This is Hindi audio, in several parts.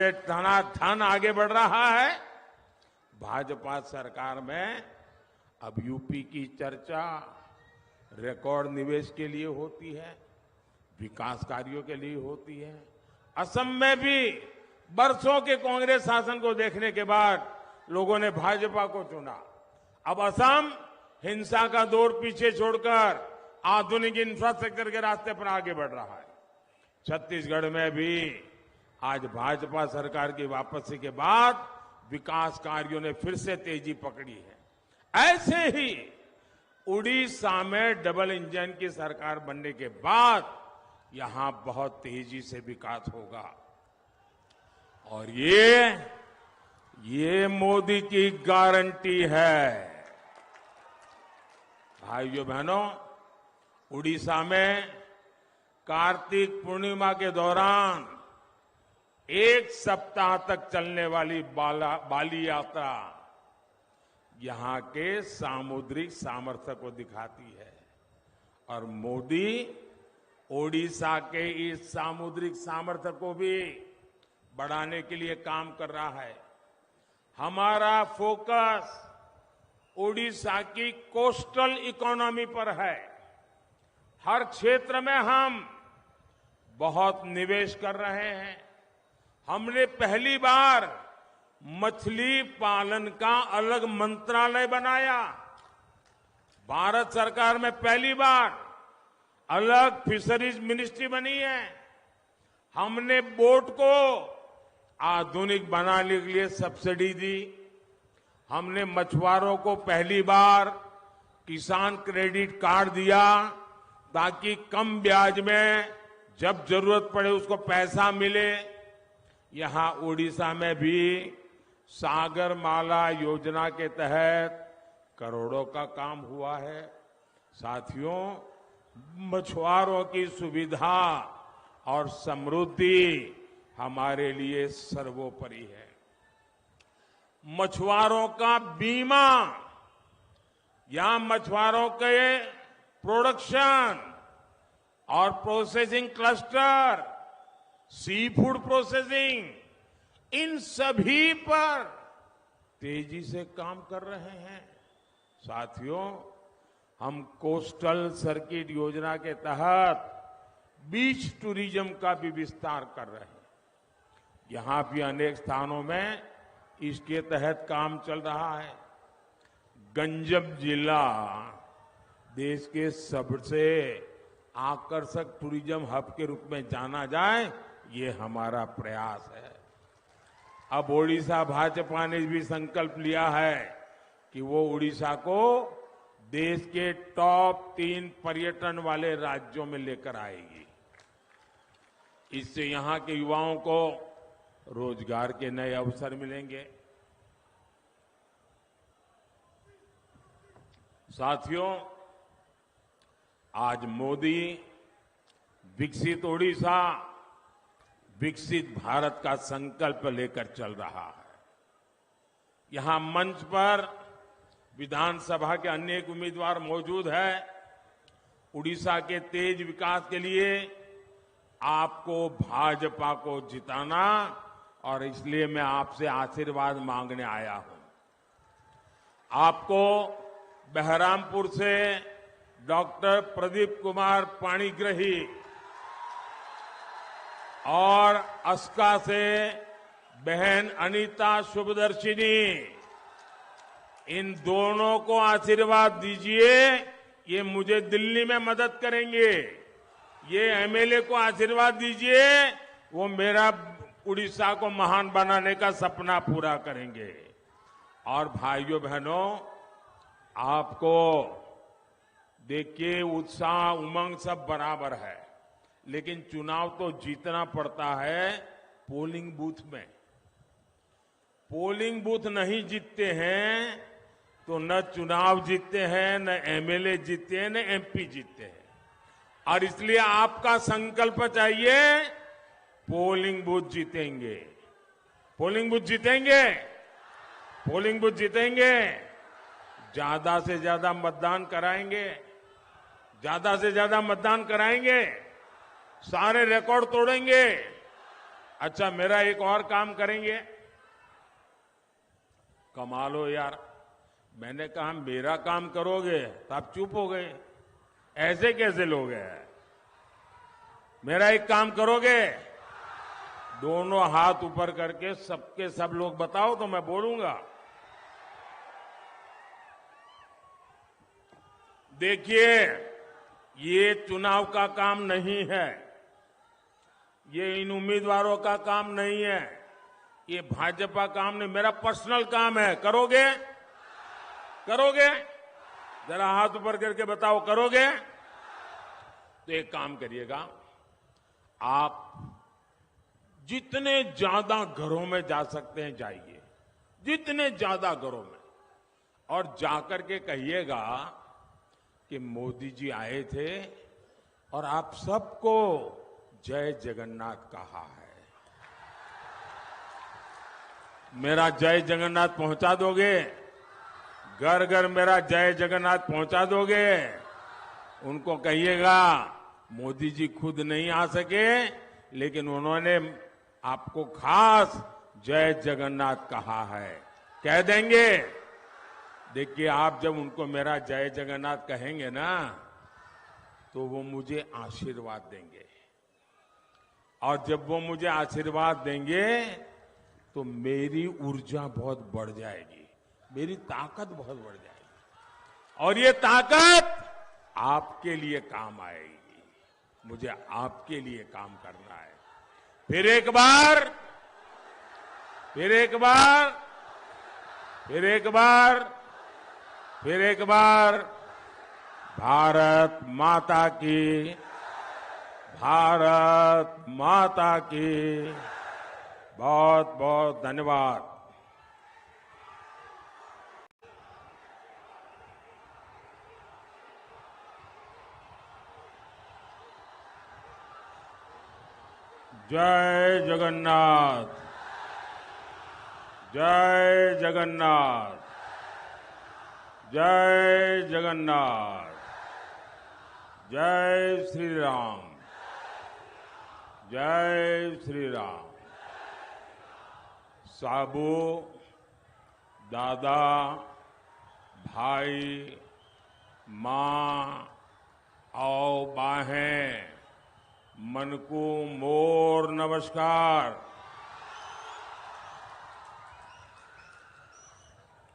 धन आगे बढ़ रहा है। भाजपा सरकार में अब यूपी की चर्चा रिकॉर्ड निवेश के लिए होती है, विकास कार्यों के लिए होती है। असम में भी बरसों के कांग्रेस शासन को देखने के बाद लोगों ने भाजपा को चुना। अब असम हिंसा का दौर पीछे छोड़कर आधुनिक इंफ्रास्ट्रक्चर के रास्ते पर आगे बढ़ रहा है। छत्तीसगढ़ में भी आज भाजपा सरकार की वापसी के बाद विकास कार्यों ने फिर से तेजी पकड़ी है। ऐसे ही उड़ीसा में डबल इंजन की सरकार बनने के बाद यहां बहुत तेजी से विकास होगा और ये मोदी की गारंटी है। भाइयों बहनों, उड़ीसा में कार्तिक पूर्णिमा के दौरान एक सप्ताह तक चलने वाली बाली यात्रा यहां के सामुद्रिक सामर्थ्य को दिखाती है और मोदी ओडिशा के इस सामुद्रिक सामर्थ्य को भी बढ़ाने के लिए काम कर रहा है। हमारा फोकस ओडिशा की कोस्टल इकोनॉमी पर है। हर क्षेत्र में हम बहुत निवेश कर रहे हैं। हमने पहली बार मछली पालन का अलग मंत्रालय बनाया। भारत सरकार में पहली बार अलग फिशरीज मिनिस्ट्री बनी है। हमने बोट को आधुनिक बनाने के लिए सब्सिडी दी। हमने मछुआरों को पहली बार किसान क्रेडिट कार्ड दिया ताकि कम ब्याज में जब जरूरत पड़े उसको पैसा मिले। यहां उड़ीसा में भी सागरमाला योजना के तहत करोड़ों का काम हुआ है। साथियों, मछुआरों की सुविधा और समृद्धि हमारे लिए सर्वोपरि है। मछुआरों का बीमा या मछुआरों के प्रोडक्शन और processing cluster, sea food processing, इन सभी पर तेजी से काम कर रहे हैं। साथियों, हम कोस्टल सर्किट योजना के तहत बीच टूरिज्म का भी विस्तार कर रहे हैं। यहां भी अनेक स्थानों में इसके तहत काम चल रहा है। गंजम जिला देश के सबसे आकर्षक टूरिज्म हब के रूप में जाना जाए, ये हमारा प्रयास है। अब ओडिशा भाजपा ने भी संकल्प लिया है कि वो उड़ीसा को देश के टॉप 3 पर्यटन वाले राज्यों में लेकर आएगी। इससे यहां के युवाओं को रोजगार के नए अवसर मिलेंगे। साथियों, आज मोदी विकसित ओडिशा, विकसित भारत का संकल्प लेकर चल रहा है। यहां मंच पर विधानसभा के अनेक उम्मीदवार मौजूद हैं। उड़ीसा के तेज विकास के लिए आपको भाजपा को जिताना और इसलिए मैं आपसे आशीर्वाद मांगने आया हूं। आपको बहरामपुर से डॉक्टर प्रदीप कुमार पाणिग्राही और अस्का से बहन अनीता शुभदर्शिनी, इन दोनों को आशीर्वाद दीजिए। ये मुझे दिल्ली में मदद करेंगे। ये एमएलए को आशीर्वाद दीजिए, वो मेरा उड़ीसा को महान बनाने का सपना पूरा करेंगे। और भाइयों बहनों, आपको देखिए उत्साह उमंग सब बराबर है, लेकिन चुनाव तो जीतना पड़ता है पोलिंग बूथ में। पोलिंग बूथ नहीं जीतते हैं तो न चुनाव जीतते हैं, न एमएलए जीतते हैं, न एमपी जीतते हैं। और इसलिए आपका संकल्प चाहिए, पोलिंग बूथ जीतेंगे, पोलिंग बूथ जीतेंगे, पोलिंग बूथ जीतेंगे। ज्यादा से ज्यादा मतदान कराएंगे, ज्यादा से ज्यादा मतदान कराएंगे, सारे रिकॉर्ड तोड़ेंगे। अच्छा, मेरा एक और काम करेंगे? कमाल हो यार, मैंने कहा मेरा काम करोगे तो आप चुप हो गए। ऐसे कैसे लोग हैं? मेरा एक काम करोगे? दोनों हाथ ऊपर करके सबके सब लोग बताओ तो मैं बोलूंगा। देखिए, ये चुनाव का काम नहीं है, ये इन उम्मीदवारों का काम नहीं है, ये भाजपा काम नहीं, मेरा पर्सनल काम है। करोगे? करोगे? जरा हाथ ऊपर करके बताओ, करोगे? तो एक काम करिएगा, आप जितने ज्यादा घरों में जा सकते हैं जाइए, जितने ज्यादा घरों में, और जाकर के कहिएगा कि मोदी जी आए थे और आप सबको जय जगन्नाथ कहा है। मेरा जय जगन्नाथ पहुंचा दोगे? घर घर मेरा जय जगन्नाथ पहुंचा दोगे? उनको कहिएगा मोदी जी खुद नहीं आ सके, लेकिन उन्होंने आपको खास जय जगन्नाथ कहा है। कह देंगे? देखिए, आप जब उनको मेरा जय जगन्नाथ कहेंगे ना, तो वो मुझे आशीर्वाद देंगे, और जब वो मुझे आशीर्वाद देंगे तो मेरी ऊर्जा बहुत बढ़ जाएगी, मेरी ताकत बहुत बढ़ जाएगी, और ये ताकत आपके लिए काम आएगी। मुझे आपके लिए काम करना है। फिर एक बार, फिर एक बार, फिर एक बार, फिर एक बार, भारत माता की, भारत माता की। बहुत बहुत धन्यवाद। जय जगन्नाथ, जय जगन्नाथ, जय जगन्नाथ, जय श्री राम, जय श्री राम। साबू, दादा, भाई, माँ और बाहें, मनकू, मोर, नमस्कार।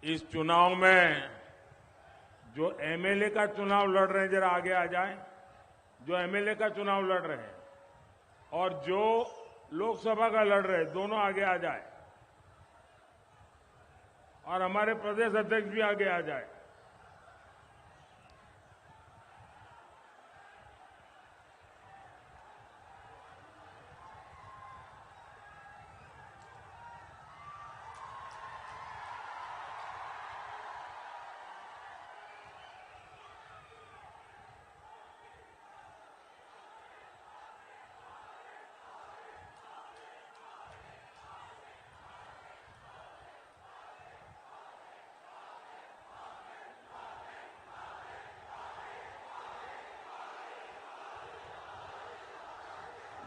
इस चुनाव में जो एमएलए का चुनाव लड़ रहे हैं, जरा आगे आ जाए। जो एमएलए का चुनाव लड़ रहे हैं और जो लोकसभा का लड़ रहे हैं, दोनों आगे आ जाए, और हमारे प्रदेश अध्यक्ष भी आगे आ जाए।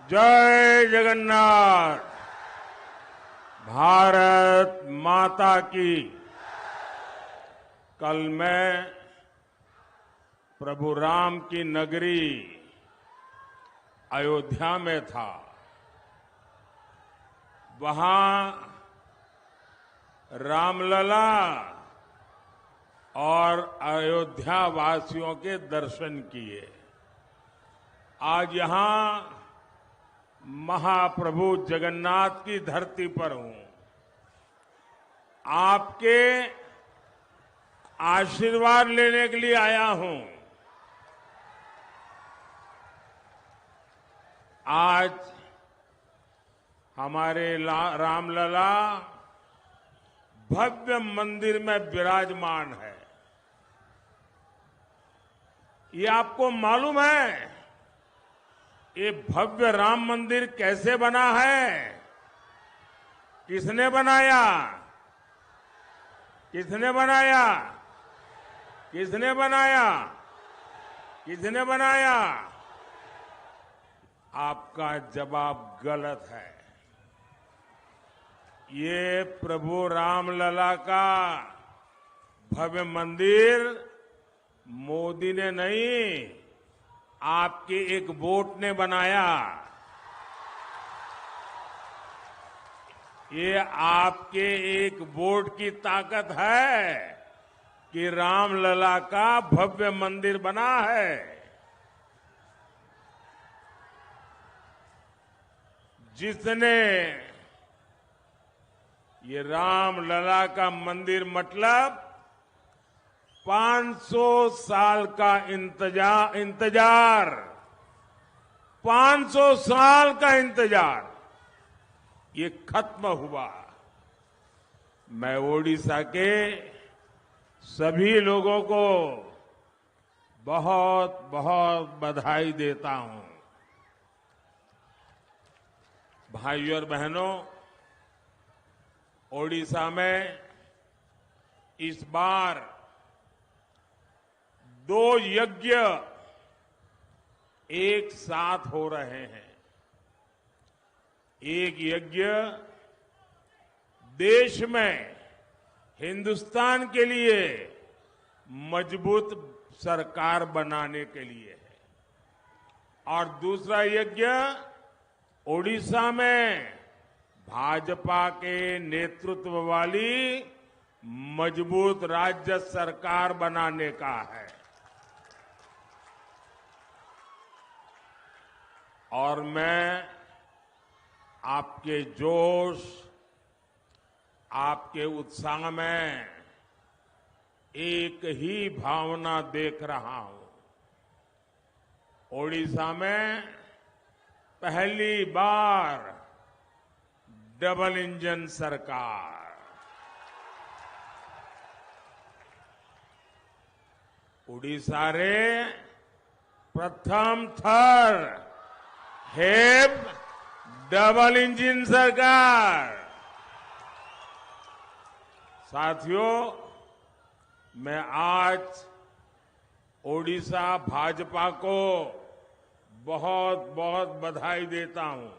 जय जगन्नाथ, भारत माता की। कल मैं प्रभु राम की नगरी अयोध्या में था। वहां रामलला और अयोध्या वासियों के दर्शन किए। आज यहां महाप्रभु जगन्नाथ की धरती पर हूं। आपके आशीर्वाद लेने के लिए आया हूं। आज हमारे रामलला भव्य मंदिर में विराजमान है। ये आपको मालूम है ये भव्य राम मंदिर कैसे बना है? किसने बनाया? किसने बनाया? किसने बनाया? किसने बनाया? आपका जवाब गलत है। ये प्रभु रामलला का भव्य मंदिर मोदी ने नहीं, आपके एक वोट ने बनाया। ये आपके एक वोट की ताकत है कि रामलला का भव्य मंदिर बना है। जिसने ये रामलला का मंदिर मतलब 500 साल का इंतजार 500 साल का इंतजार ये खत्म हुआ। मैं ओडिशा के सभी लोगों को बहुत बहुत बधाई देता हूं। भाइयों और बहनों, ओडिशा में इस बार 2 यज्ञ एक साथ हो रहे हैं। एक यज्ञ देश में हिंदुस्तान के लिए मजबूत सरकार बनाने के लिए है और दूसरा यज्ञ ओडिशा में भाजपा के नेतृत्व वाली मजबूत राज्य सरकार बनाने का है। और मैं आपके जोश, आपके उत्साह में एक ही भावना देख रहा हूं। ओडिशा में पहली बार डबल इंजन सरकार, ओडिशा रे प्रथम थर हेब डबल इंजन सरकार। साथियों, मैं आज ओडिशा भाजपा को बहुत बहुत बधाई देता हूं।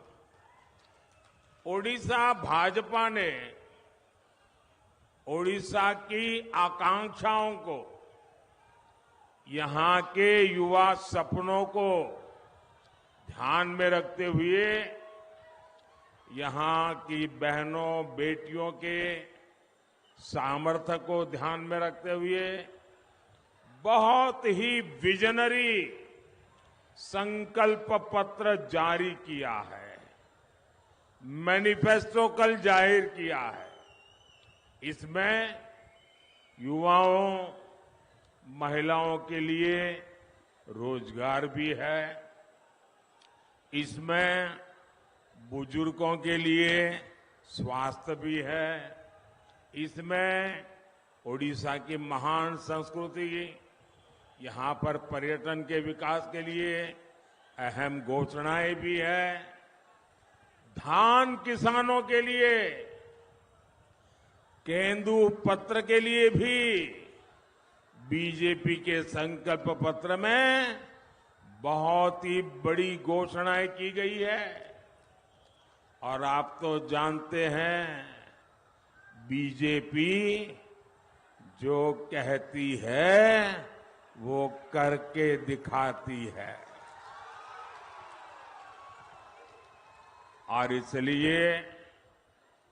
ओडिशा भाजपा ने ओडिशा की आकांक्षाओं को, यहां के युवा सपनों को ध्यान में रखते हुए, यहां की बहनों बेटियों के सामर्थ्य को ध्यान में रखते हुए बहुत ही विजनरी संकल्प पत्र जारी किया है। मैनिफेस्टो कल जाहिर किया है। इसमें युवाओं, महिलाओं के लिए रोजगार भी है, इसमें बुजुर्गों के लिए स्वास्थ्य भी है, इसमें ओडिशा की महान संस्कृति, यहां पर पर्यटन के विकास के लिए अहम घोषणाएं भी है। धान किसानों के लिए, केंदु पत्र के लिए भी बीजेपी के संकल्प पत्र में बहुत ही बड़ी घोषणाएं की गई है। और आप तो जानते हैं, बीजेपी जो कहती है वो करके दिखाती है। और इसलिए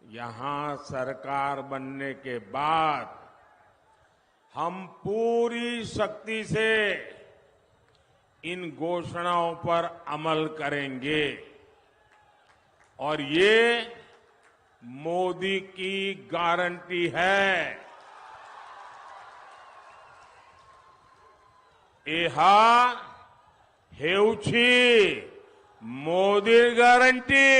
यहां सरकार बनने के बाद हम पूरी शक्ति से इन घोषणाओं पर अमल करेंगे और ये मोदी की गारंटी है। ଏହା ହେଉଛି मोदी गारंटी।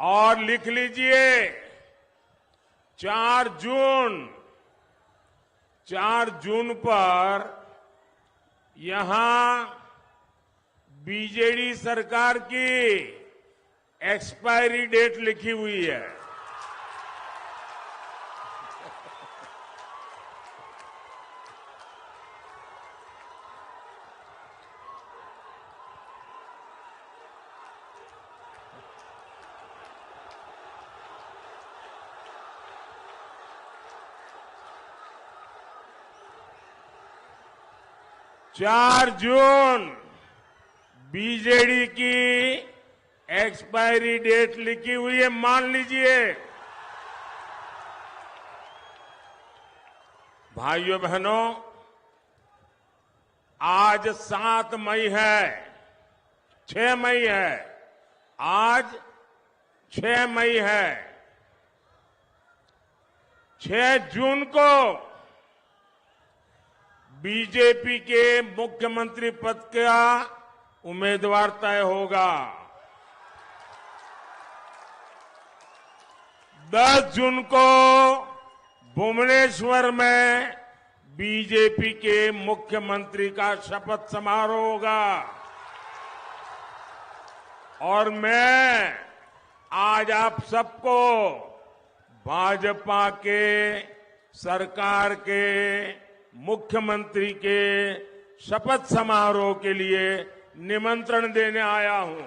और लिख लीजिए, 4 जून पर यहां बीजेडी सरकार की एक्सपायरी डेट लिखी हुई है। 4 जून बीजेडी की एक्सपायरी डेट लिखी हुई है, मान लीजिए। भाइयों बहनों, आज 7 मई है, 6 मई है, आज 6 मई है। 6 जून को बीजेपी के मुख्यमंत्री पद का उम्मीदवार तय होगा। 10 जून को भुवनेश्वर में बीजेपी के मुख्यमंत्री का शपथ समारोह होगा। और मैं आज आप सबको भाजपा के सरकार के मुख्यमंत्री के शपथ समारोह के लिए निमंत्रण देने आया हूं।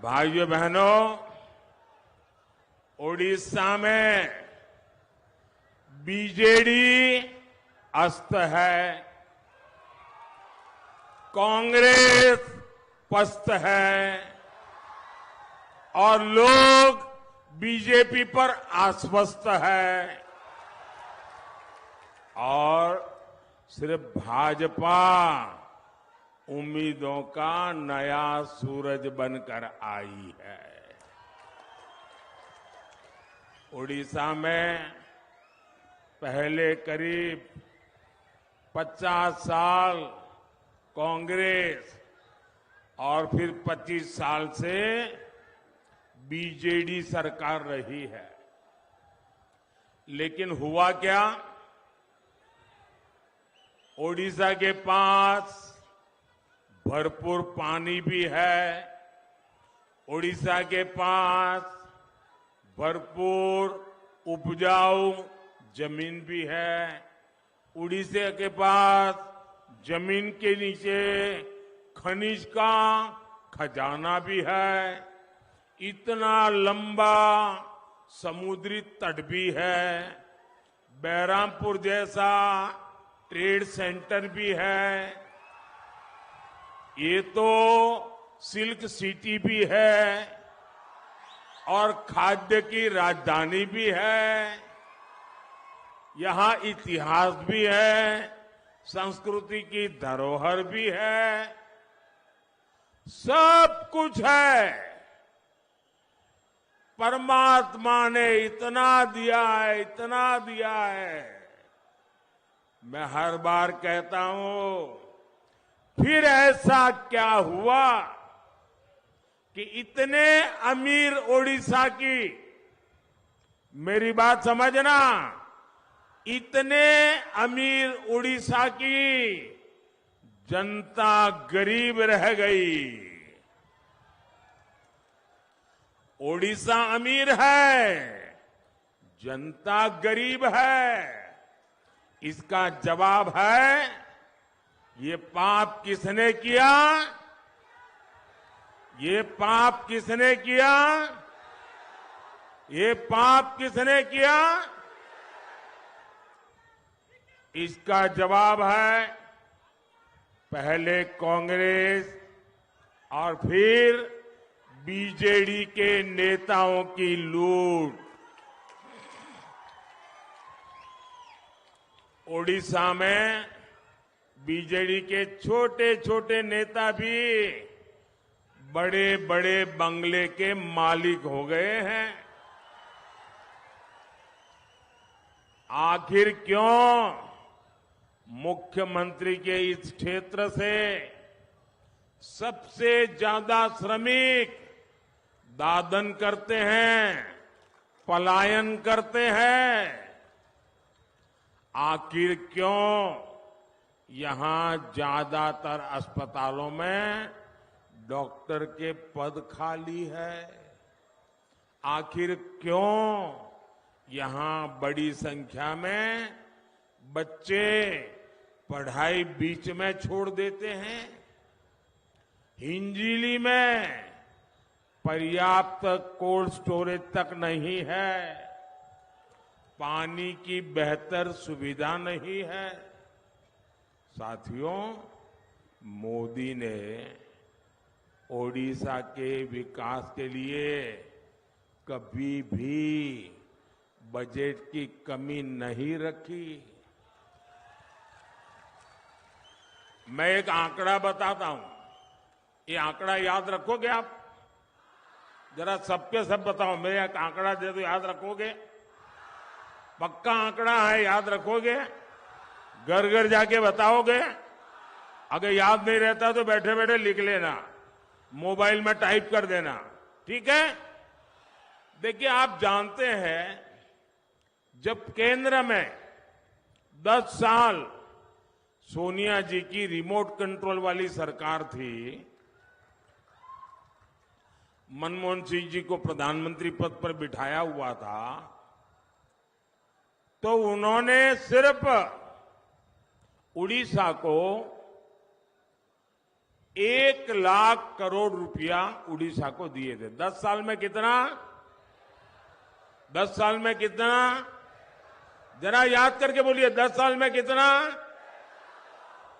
भाइयों बहनों, ओडिशा में बीजेडी अस्त है, कांग्रेस पस्त है और लोग बीजेपी पर आश्वस्त है और सिर्फ भाजपा उम्मीदों का नया सूरज बनकर आई है। ओडिशा में पहले करीब 50 साल कांग्रेस और फिर 25 साल से बीजेडी सरकार रही है। लेकिन हुआ क्या? ओडिशा के पास भरपूर पानी भी है, ओडिशा के पास भरपूर उपजाऊ जमीन भी है, उड़ीसा के पास जमीन के नीचे खनिज का खजाना भी है, इतना लंबा समुद्री तट भी है, बैरामपुर जैसा ट्रेड सेंटर भी है, ये तो सिल्क सिटी भी है और खाद्य की राजधानी भी है। यहां इतिहास भी है, संस्कृति की धरोहर भी है, सब कुछ है। परमात्मा ने इतना दिया है, इतना दिया है। मैं हर बार कहता हूं, फिर ऐसा क्या हुआ कि इतने अमीर ओडिशा की, मेरी बात समझना, इतने अमीर ओडिशा की जनता गरीब रह गई। ओडिशा अमीर है, जनता गरीब है। इसका जवाब है, ये पाप किसने किया? ये पाप किसने किया? ये पाप किसने किया? इसका जवाब है, पहले कांग्रेस और फिर बीजेडी के नेताओं की लूट। ओडिशा में बीजेडी के छोटे छोटे नेता भी बड़े बड़े बंगले के मालिक हो गए हैं। आखिर क्यों? मुख्यमंत्री के इस क्षेत्र से सबसे ज्यादा श्रमिक दादन करते हैं, पलायन करते हैं। आखिर क्यों यहां ज्यादातर अस्पतालों में डॉक्टर के पद खाली है? आखिर क्यों यहां बड़ी संख्या में बच्चे पढ़ाई बीच में छोड़ देते हैं। हिंजीली में पर्याप्त कोल्ड स्टोरेज तक नहीं है, पानी की बेहतर सुविधा नहीं है। साथियों, मोदी ने ओडिशा के विकास के लिए कभी भी बजट की कमी नहीं रखी। मैं एक आंकड़ा बताता हूं, ये आंकड़ा याद रखोगे आप? जरा सबके सब बताओ, मैं एक आंकड़ा दे दो, याद रखोगे? पक्का आंकड़ा है, याद रखोगे? घर घर जाके बताओगे? अगर याद नहीं रहता तो बैठे बैठे लिख लेना, मोबाइल में टाइप कर देना, ठीक है? देखिए, आप जानते हैं जब केंद्र में 10 साल सोनिया जी की रिमोट कंट्रोल वाली सरकार थी, मनमोहन सिंह जी को प्रधानमंत्री पद पर बिठाया हुआ था, तो उन्होंने सिर्फ उड़ीसा को 1 लाख करोड़ रुपया उड़ीसा को दिए थे। 10 साल में कितना? 10 साल में कितना? जरा याद करके बोलिए, 10 साल में कितना?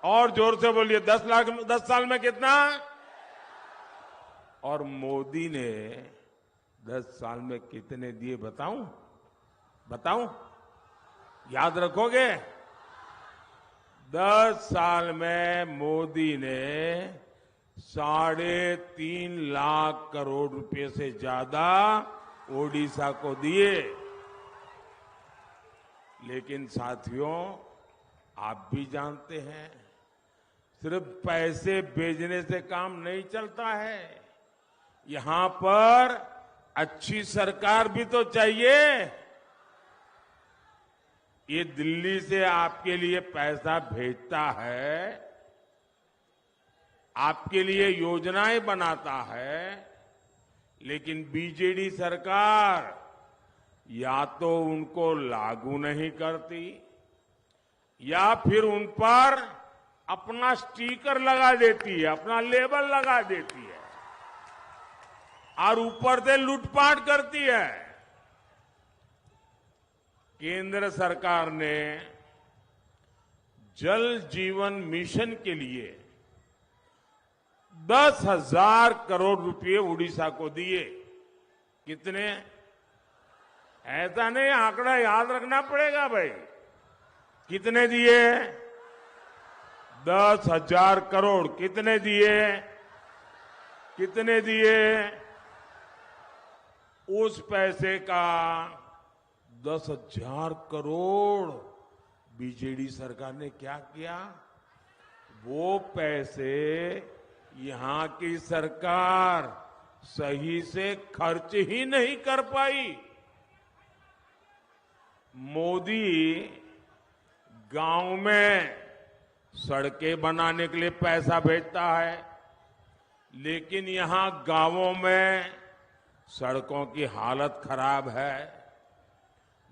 और जोर से बोलिए, 10 साल में कितना? और मोदी ने 10 साल में कितने दिए बताऊं? बताऊं? याद रखोगे? 10 साल में मोदी ने 3.5 लाख करोड़ रुपए से ज्यादा ओडिशा को दिए। लेकिन साथियों, आप भी जानते हैं, सिर्फ पैसे भेजने से काम नहीं चलता है। यहां पर अच्छी सरकार भी तो चाहिए। ये दिल्ली से आपके लिए पैसा भेजता है, आपके लिए योजनाएं बनाता है, लेकिन बीजेडी सरकार या तो उनको लागू नहीं करती या फिर उन पर अपना स्टिकर लगा देती है, अपना लेबल लगा देती है और ऊपर से लूटपाट करती है। केंद्र सरकार ने जल जीवन मिशन के लिए 10,000 करोड़ रुपए उड़ीसा को दिए। कितने? ऐसा नहीं, आंकड़ा याद रखना पड़ेगा भाई। कितने दिए? 10,000 करोड़। कितने दिए? कितने दिए? उस पैसे का 10,000 करोड़ बीजेडी सरकार ने क्या किया? वो पैसे यहां की सरकार सही से खर्च ही नहीं कर पाई। मोदी गांव में सड़कें बनाने के लिए पैसा भेजता है, लेकिन यहां गांवों में सड़कों की हालत खराब है।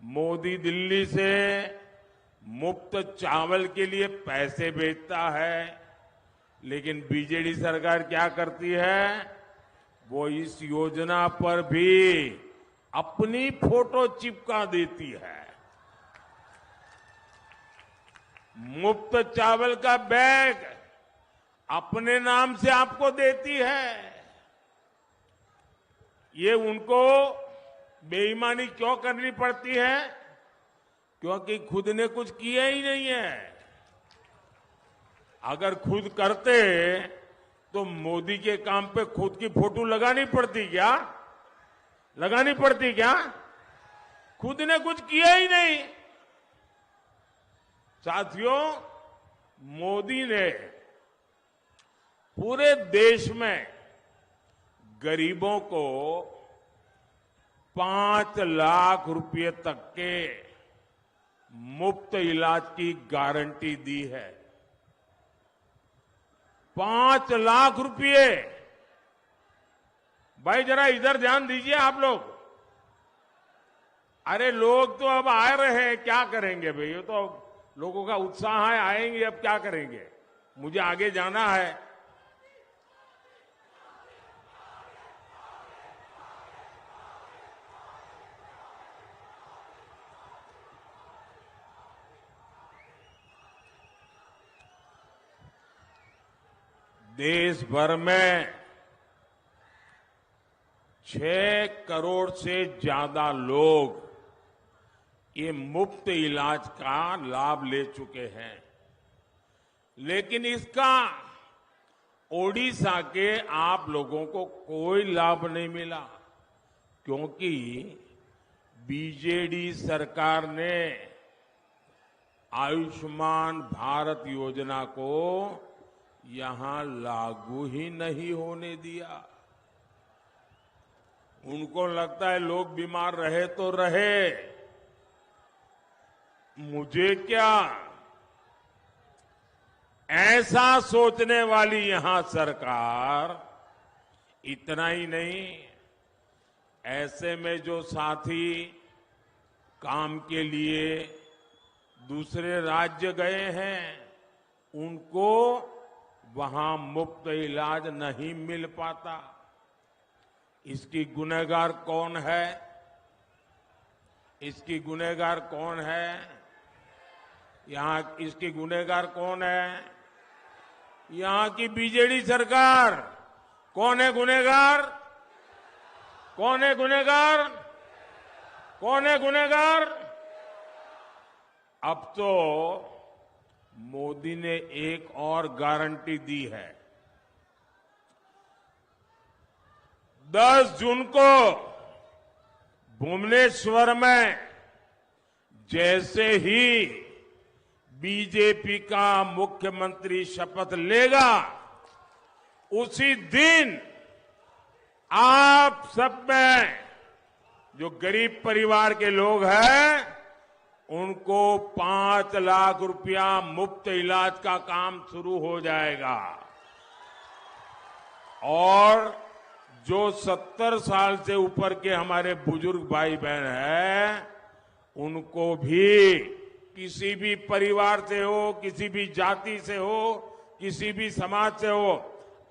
मोदी दिल्ली से मुफ्त चावल के लिए पैसे भेजता है, लेकिन बीजेडी सरकार क्या करती है? वो इस योजना पर भी अपनी फोटो चिपका देती है। मुफ्त चावल का बैग अपने नाम से आपको देती है। ये उनको बेईमानी क्यों करनी पड़ती है? क्योंकि खुद ने कुछ किया ही नहीं है। अगर खुद करते तो मोदी के काम पे खुद की फोटो लगानी पड़ती क्या? लगानी पड़ती क्या? खुद ने कुछ किया ही नहीं। साथियों, मोदी ने पूरे देश में गरीबों को 5 लाख रुपए तक के मुफ्त इलाज की गारंटी दी है। 5 लाख रुपए। भाई जरा इधर ध्यान दीजिए आप लोग। अरे लोग तो अब आ रहे हैं, क्या करेंगे भाई? ये तो लोगों का उत्साह है, आएंगे, अब क्या करेंगे, मुझे आगे जाना है। देश भर में 6 करोड़ से ज्यादा लोग ये मुफ्त इलाज का लाभ ले चुके हैं, लेकिन इसका ओडिशा के आप लोगों को कोई लाभ नहीं मिला, क्योंकि बीजेडी सरकार ने आयुष्मान भारत योजना को यहां लागू ही नहीं होने दिया। उनको लगता है लोग बीमार रहे तो रहे, मुझे क्या। ऐसा सोचने वाली यहां सरकार, इतना ही नहीं, ऐसे में जो साथी काम के लिए दूसरे राज्य गए हैं, उनको वहां मुफ्त इलाज नहीं मिल पाता। इसकी गुनहगार कौन है? इसकी गुनहगार कौन है? यहां इसकी गुनहगार कौन है? यहां की बीजेडी सरकार। कौन है गुनहगार? कौन है गुनहगार? कौन है गुनहगार? अब तो मोदी ने एक और गारंटी दी है। 10 जून को भुवनेश्वर में जैसे ही बीजेपी का मुख्यमंत्री शपथ लेगा, उसी दिन आप सब में जो गरीब परिवार के लोग हैं, उनको 5 लाख रुपया मुफ्त इलाज का काम शुरू हो जाएगा। और जो 70 साल से ऊपर के हमारे बुजुर्ग भाई बहन हैं, उनको भी, किसी भी परिवार से हो, किसी भी जाति से हो, किसी भी समाज से हो,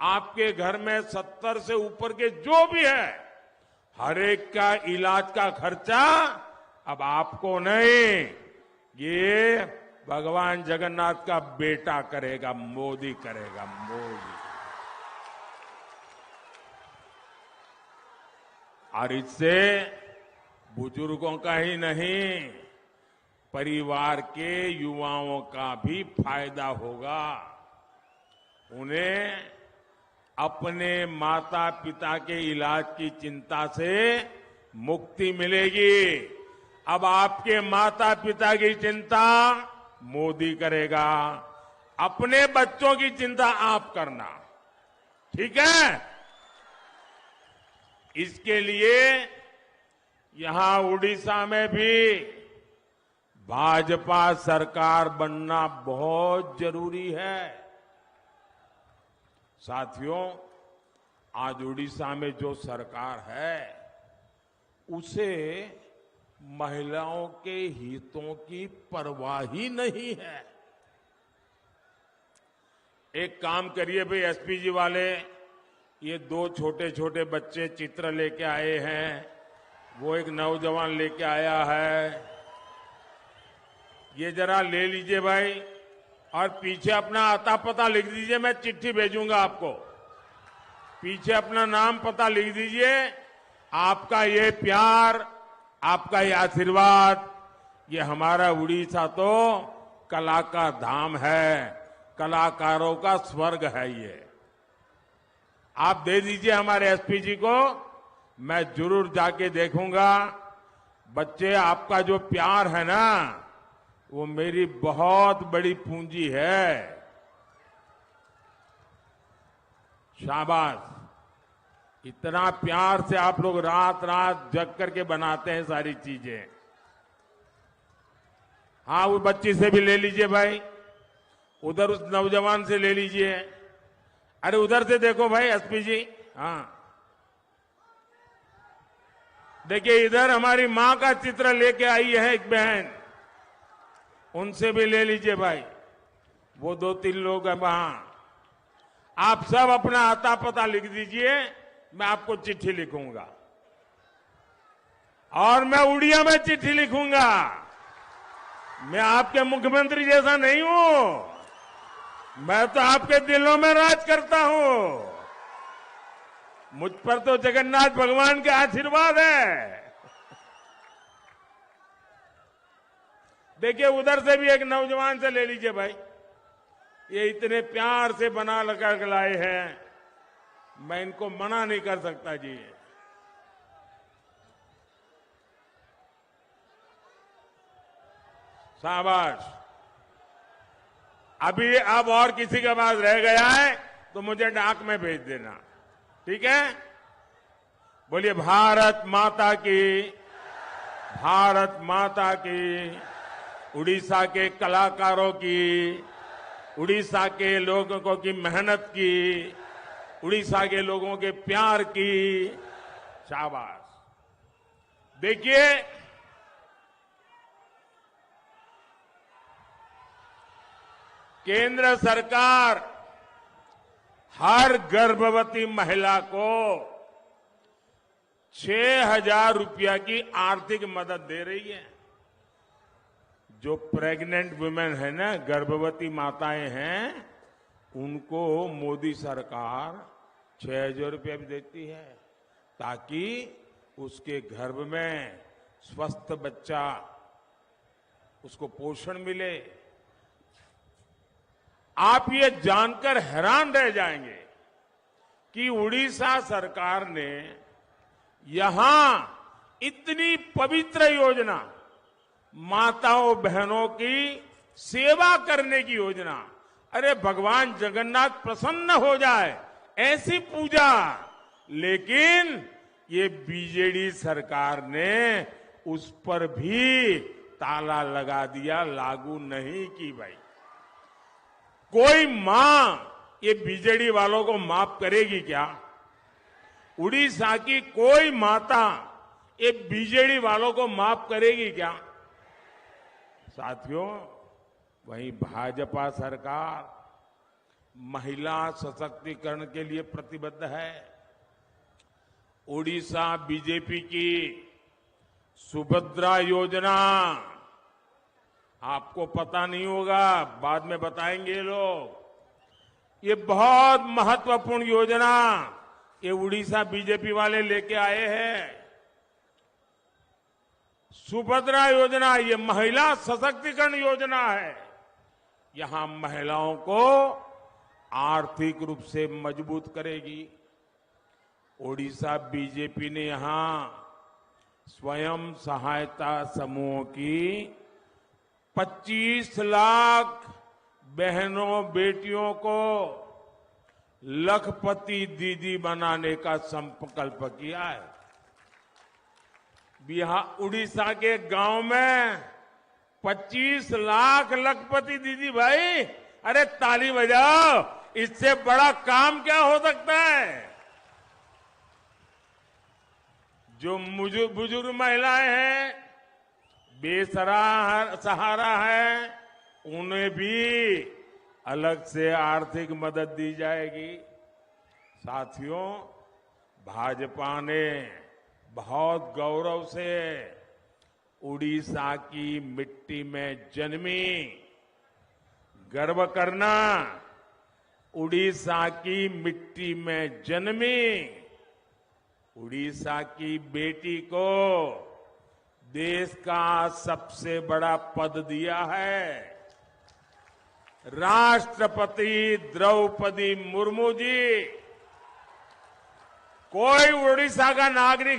आपके घर में 70 से ऊपर के जो भी है, हर एक का इलाज का खर्चा अब आपको नहीं, ये भगवान जगन्नाथ का बेटा करेगा, मोदी करेगा, मोदी। और इससे बुजुर्गों का ही नहीं, परिवार के युवाओं का भी फायदा होगा। उन्हें अपने माता पिता के इलाज की चिंता से मुक्ति मिलेगी। अब आपके माता पिता की चिंता मोदी करेगा, अपने बच्चों की चिंता आप करना, ठीक है? इसके लिए यहां उड़ीसा में भी भाजपा सरकार बनना बहुत जरूरी है। साथियों, आज उड़ीसा में जो सरकार है, उसे महिलाओं के हितों की परवाह ही नहीं है। एक काम करिए भाई, एसपीजी वाले, ये 2 छोटे छोटे बच्चे चित्र लेके आए हैं, वो एक नौजवान लेके आया है, ये जरा ले लीजिए भाई, और पीछे अपना आता पता लिख दीजिए, मैं चिट्ठी भेजूंगा आपको। पीछे अपना नाम पता लिख दीजिए। आपका ये प्यार, आपका ये आशीर्वाद, ये हमारा उड़ीसा तो कला का धाम है, कलाकारों का स्वर्ग है। ये आप दे दीजिए हमारे एसपीजी को, मैं जरूर जाके देखूंगा। बच्चे, आपका जो प्यार है ना, वो मेरी बहुत बड़ी पूंजी है। शाबाश, इतना प्यार से आप लोग रात रात जग करके बनाते हैं सारी चीजें। हाँ, उस बच्ची से भी ले लीजिए भाई, उधर उस नौजवान से ले लीजिए। अरे उधर से देखो भाई एसपी जी, हाँ देखिए, इधर हमारी मां का चित्र लेके आई है एक बहन, उनसे भी ले लीजिए भाई, वो 2-3 लोग हैं वहां। आप सब अपना आता पता लिख दीजिए, मैं आपको चिट्ठी लिखूंगा और मैं उड़िया में चिट्ठी लिखूंगा। मैं आपके मुख्यमंत्री जैसा नहीं हूं, मैं तो आपके दिलों में राज करता हूं। मुझ पर तो जगन्नाथ भगवान के आशीर्वाद है। देखिए, उधर से भी एक नौजवान से ले लीजिए भाई, ये इतने प्यार से बना लगा के लाए हैं, मैं इनको मना नहीं कर सकता जी। शाबाश। अभी अब और किसी के पास रह गया है तो मुझे डाक में भेज देना, ठीक है? बोलिए भारत माता की, भारत माता की। उड़ीसा के कलाकारों की, उड़ीसा के लोगों की मेहनत की, उड़ीसा के लोगों के प्यार की, शाबाश। देखिए, केंद्र सरकार हर गर्भवती महिला को 6,000 रुपया की आर्थिक मदद दे रही है। जो प्रेग्नेंट वुमेन है ना, गर्भवती माताएं हैं, उनको मोदी सरकार 6,000 रुपया भी देती है, ताकि उसके गर्भ में स्वस्थ बच्चा, उसको पोषण मिले। आप ये जानकर हैरान रह जाएंगे कि उड़ीसा सरकार ने यहां इतनी पवित्र योजना, माताओं बहनों की सेवा करने की योजना, अरे भगवान जगन्नाथ प्रसन्न हो जाए ऐसी पूजा, लेकिन ये बीजेडी सरकार ने उस पर भी ताला लगा दिया, लागू नहीं की भाई। कोई मां ये बीजेडी वालों को माफ करेगी क्या? उड़ीसा की कोई माता ये बीजेडी वालों को माफ करेगी क्या? साथियों, वहीं भाजपा सरकार महिला सशक्तिकरण के लिए प्रतिबद्ध है। उड़ीसा बीजेपी की सुभद्रा योजना, आपको पता नहीं होगा, बाद में बताएंगे लोग। ये बहुत महत्वपूर्ण योजना ये उड़ीसा बीजेपी वाले लेके आए हैं। सुभद्रा योजना ये महिला सशक्तिकरण योजना है। यहां महिलाओं को आर्थिक रूप से मजबूत करेगी। ओडिशा बीजेपी ने यहां स्वयं सहायता समूहों की 25 लाख बहनों बेटियों को लखपति दीदी बनाने का संकल्प किया है। बिहार उड़ीसा के गांव में 25 लाख लखपति दीदी भाई, अरे ताली बजाओ, इससे बड़ा काम क्या हो सकता है। जो बुजुर्ग महिलाएं हैं, बेसहारा है, उन्हें भी अलग से आर्थिक मदद दी जाएगी। साथियों, भाजपा ने बहुत गौरव से उड़ीसा की मिट्टी में जन्मी, गर्व करना, उड़ीसा की मिट्टी में जन्मी उड़ीसा की बेटी को देश का सबसे बड़ा पद दिया है। राष्ट्रपति द्रौपदी मुर्मू जी, कोई उड़ीसा का नागरिक